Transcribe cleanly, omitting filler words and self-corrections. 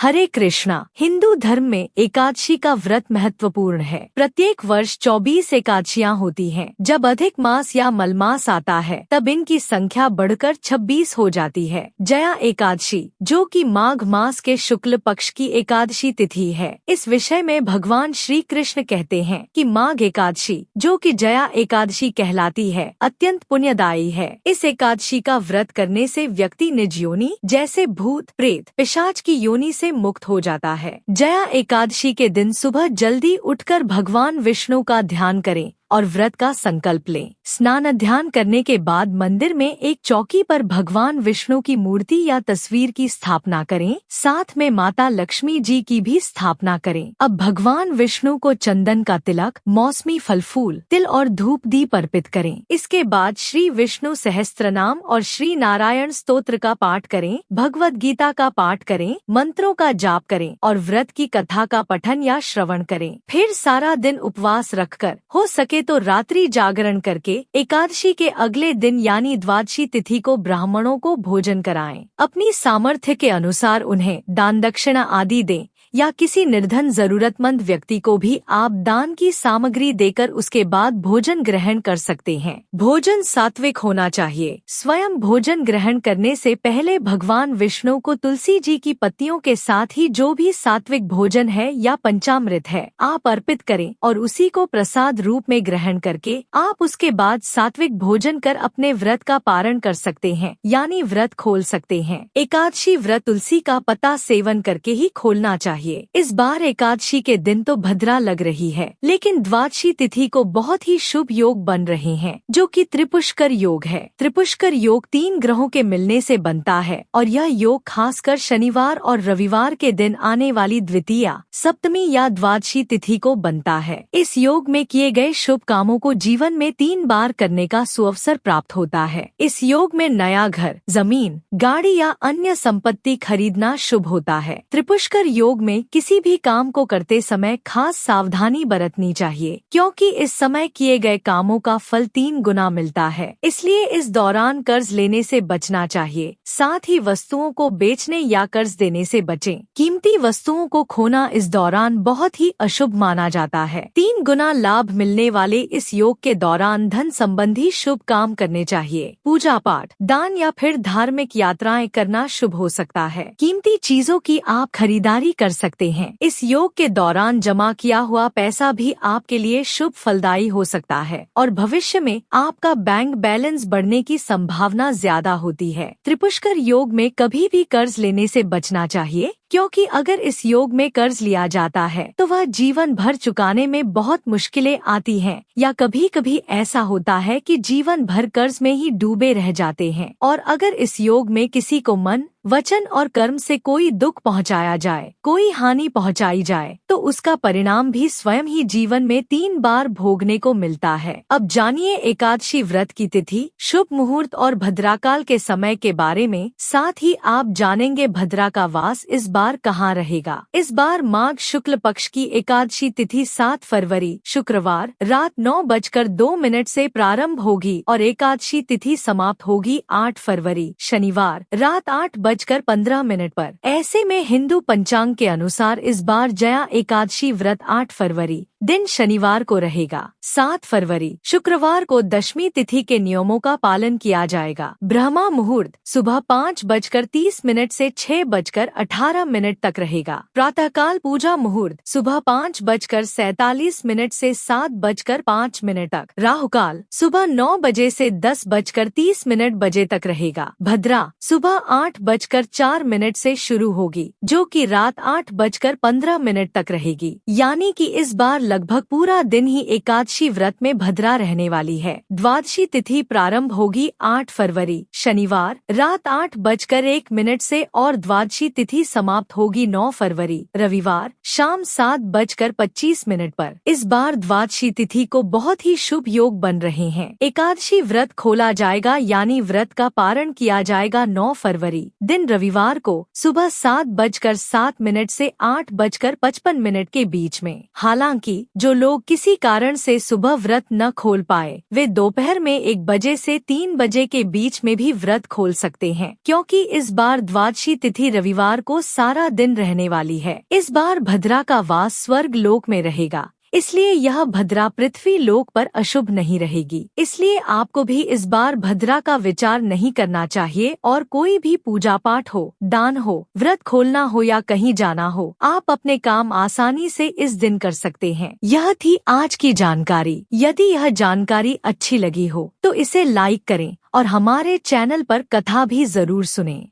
हरे कृष्णा। हिंदू धर्म में एकादशी का व्रत महत्वपूर्ण है। प्रत्येक वर्ष 24 एकादशियां होती हैं। जब अधिक मास या मलमास आता है तब इनकी संख्या बढ़कर 26 हो जाती है। जया एकादशी, जो कि माघ मास के शुक्ल पक्ष की एकादशी तिथि है। इस विषय में भगवान श्री कृष्ण कहते हैं कि माघ एकादशी, जो कि जया एकादशी कहलाती है, अत्यंत पुण्यदायी है। इस एकादशी का व्रत करने से व्यक्ति निज योनि जैसे भूत, प्रेत, पिशाच की योनि से मुक्त हो जाता है। जया एकादशी के दिन सुबह जल्दी उठकर भगवान विष्णु का ध्यान करें और व्रत का संकल्प लें। स्नान ध्यान करने के बाद मंदिर में एक चौकी पर भगवान विष्णु की मूर्ति या तस्वीर की स्थापना करें। साथ में माता लक्ष्मी जी की भी स्थापना करें। अब भगवान विष्णु को चंदन का तिलक, मौसमी फल फूल, तिल और धूप दीप अर्पित करें। इसके बाद श्री विष्णु सहस्त्रनाम और श्री नारायण स्तोत्र का पाठ करें, भगवद गीता का पाठ करें, मंत्रों का जाप करें और व्रत की कथा का पठन या श्रवण करें। फिर सारा दिन उपवास रखकर, हो सके तो रात्रि जागरण करके एकादशी के अगले दिन यानी द्वादशी तिथि को ब्राह्मणों को भोजन कराएं। अपनी सामर्थ्य के अनुसार उन्हें दान दक्षिणा आदि दें या किसी निर्धन जरूरतमंद व्यक्ति को भी आप दान की सामग्री देकर उसके बाद भोजन ग्रहण कर सकते हैं। भोजन सात्विक होना चाहिए। स्वयं भोजन ग्रहण करने से पहले भगवान विष्णु को तुलसी जी की पत्तियों के साथ ही जो भी सात्विक भोजन है या पंचामृत है आप अर्पित करें और उसी को प्रसाद रूप में ग्रहण करके आप उसके बाद सात्विक भोजन कर अपने व्रत का पारण कर सकते हैं, यानी व्रत खोल सकते हैं। एकादशी व्रत तुलसी का पत्ता सेवन करके ही खोलना चाहिए। इस बार एकादशी के दिन तो भद्रा लग रही है, लेकिन द्वादशी तिथि को बहुत ही शुभ योग बन रहे हैं, जो कि त्रिपुष्कर योग है। त्रिपुष्कर योग 3 ग्रहों के मिलने से बनता है और यह योग खासकर शनिवार और रविवार के दिन आने वाली द्वितीया, सप्तमी या द्वादशी तिथि को बनता है। इस योग में किए गए शुभ कामों को जीवन में 3 बार करने का सुअवसर प्राप्त होता है। इस योग में नया घर, जमीन, गाड़ी या अन्य संपत्ति खरीदना शुभ होता है। त्रिपुष्कर योग में किसी भी काम को करते समय खास सावधानी बरतनी चाहिए, क्योंकि इस समय किए गए कामों का फल 3 गुना मिलता है। इसलिए इस दौरान कर्ज लेने से बचना चाहिए। साथ ही वस्तुओं को बेचने या कर्ज देने से बचें। कीमती वस्तुओं को खोना इस दौरान बहुत ही अशुभ माना जाता है। 3 गुना लाभ मिलने वाले इस योग के दौरान धन संबंधी शुभ काम करने चाहिए। पूजा पाठ, दान या फिर धार्मिक यात्राएं करना शुभ हो सकता है। कीमती चीजों की आप खरीदारी कर सकते हैं। इस योग के दौरान जमा किया हुआ पैसा भी आपके लिए शुभ फलदायी हो सकता है और भविष्य में आपका बैंक बैलेंस बढ़ने की संभावना ज्यादा होती है। त्रिपुष्कर योग में कभी भी कर्ज लेने से बचना चाहिए, क्योंकि अगर इस योग में कर्ज लिया जाता है तो वह जीवन भर चुकाने में बहुत मुश्किलें आती हैं, या कभी कभी ऐसा होता है कि जीवन भर कर्ज में ही डूबे रह जाते हैं। और अगर इस योग में किसी को मन, वचन और कर्म से कोई दुख पहुंचाया जाए, कोई हानि पहुंचाई जाए, तो उसका परिणाम भी स्वयं ही जीवन में 3 बार भोगने को मिलता है। अब जानिए एकादशी व्रत की तिथि, शुभ मुहूर्त और भद्राकाल के समय के बारे में। साथ ही आप जानेंगे भद्रा का वास इस बार कहाँ रहेगा। इस बार माघ शुक्ल पक्ष की एकादशी तिथि 7 फरवरी शुक्रवार रात 9:02 से प्रारंभ होगी और एकादशी तिथि समाप्त होगी 8 फरवरी शनिवार रात 8:15 पर। ऐसे में हिंदू पंचांग के अनुसार इस बार जया एकादशी व्रत 8 फरवरी दिन शनिवार को रहेगा। 7 फरवरी शुक्रवार को दशमी तिथि के नियमों का पालन किया जाएगा। ब्रह्मा मुहूर्त सुबह 5:30 से 6:18 तक रहेगा। प्रातःकाल पूजा मुहूर्त सुबह 5:47 से 7:05 तक। राहुकाल सुबह 9 बजे से 10:30 बजे तक रहेगा। भद्रा सुबह 8:04 से शुरू होगी, जो कि रात 8:15 तक रहेगी। यानी कि इस बार लगभग पूरा दिन ही एकादशी व्रत में भद्रा रहने वाली है। द्वादशी तिथि प्रारंभ होगी 8 फरवरी शनिवार रात 8:01 से और द्वादशी तिथि समाप्त होगी 9 फरवरी रविवार शाम 7:25 पर। इस बार द्वादशी तिथि को बहुत ही शुभ योग बन रहे हैं। एकादशी व्रत खोला जाएगा, यानी व्रत का पारण किया जाएगा 9 फरवरी दिन रविवार को सुबह 7:07 से 8:55 के बीच में। हालांकि जो लोग किसी कारण से सुबह व्रत न खोल पाए वे दोपहर में 1 बजे से 3 बजे के बीच में भी व्रत खोल सकते हैं, क्योंकि इस बार द्वादशी तिथि रविवार को सारा दिन रहने वाली है। इस बार भद्रा का वास स्वर्ग लोक में रहेगा, इसलिए यह भद्रा पृथ्वी लोक पर अशुभ नहीं रहेगी। इसलिए आपको भी इस बार भद्रा का विचार नहीं करना चाहिए और कोई भी पूजा पाठ हो, दान हो, व्रत खोलना हो या कहीं जाना हो, आप अपने काम आसानी से इस दिन कर सकते हैं। यह थी आज की जानकारी। यदि यह जानकारी अच्छी लगी हो तो इसे लाइक करें और हमारे चैनल पर कथा भी जरूर सुनें।